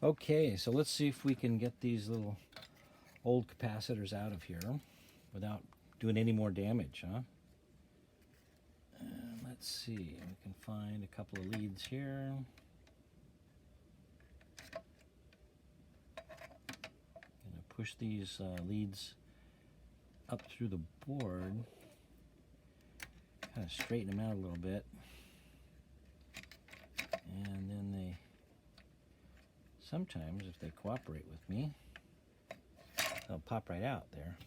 Okay, so let's see if we can get these little old capacitors out of here without doing any more damage, huh? Let's see, we can find a couple of leads here. Gonna push these leads up through the board, kind of straighten them out a little bit, and then they sometimes, if they cooperate with me, they'll pop right out there.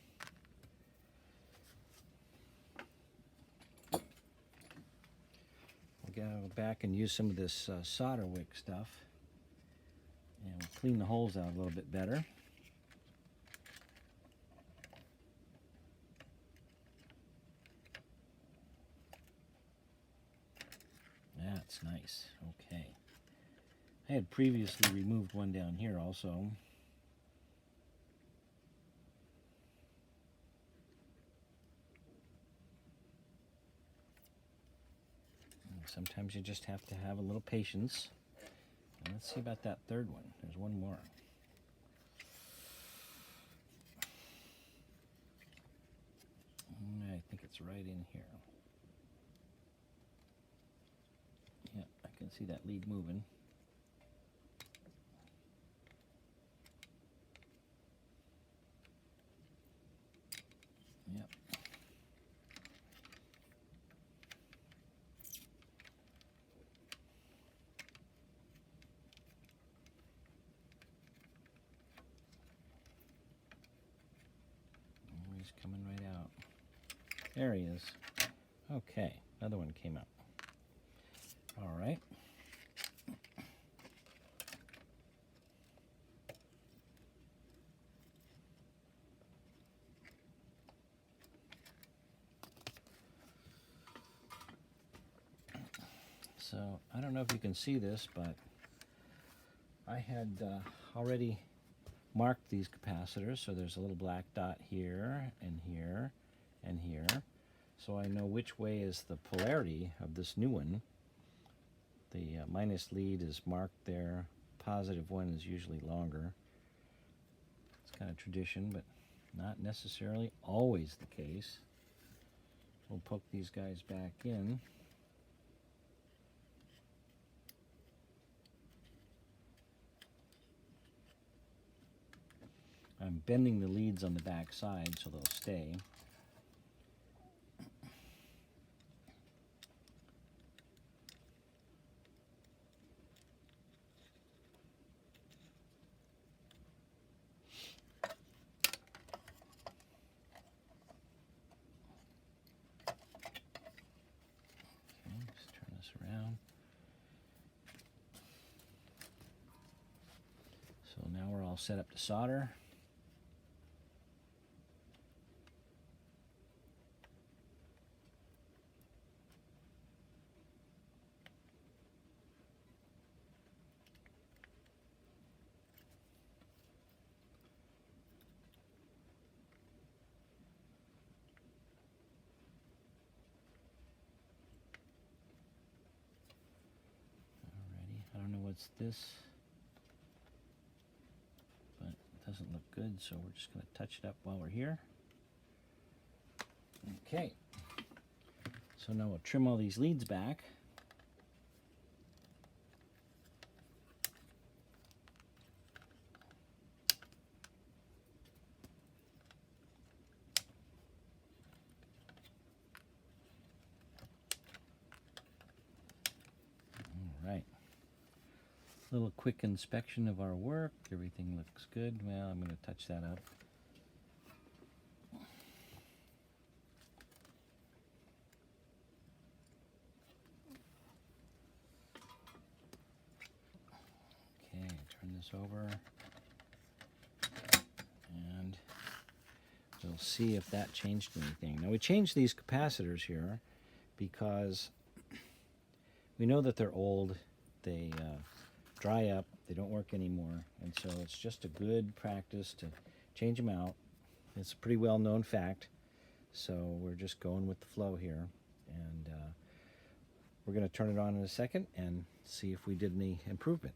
We'll go back and use some of this solder wick stuff, and we'll clean the holes out a little bit better. That's nice. Okay. I had previously removed one down here also. Sometimes you just have to have a little patience. And let's see about that third one. There's one more. I think it's right in here. Yeah, I can see that lead moving. Yep. He's coming right out. There he is. Okay, another one came out. All right. So I don't know if you can see this, but I had already marked these capacitors. So there's a little black dot here and here and here. So I know which way is the polarity of this new one. The minus lead is marked there. Positive one is usually longer. It's kind of tradition, but not necessarily always the case. We'll poke these guys back in. I'm bending the leads on the back side so they'll stay. Okay, just turn this around. So now we're all set up to solder. I don't know what's this, but it doesn't look good, so we're just going to touch it up while we're here. Okay, so now we'll trim all these leads back. All right. Little quick inspection of our work. Everything looks good. Well, I'm going to touch that up. Okay, turn this over. And we'll see if that changed anything. Now we changed these capacitors here because we know that they're old. They dry up, they don't work anymore, and so it's just a good practice to change them out. It's a pretty well known fact, so we're just going with the flow here, and we're going to turn it on in a second and see if we did any improvement.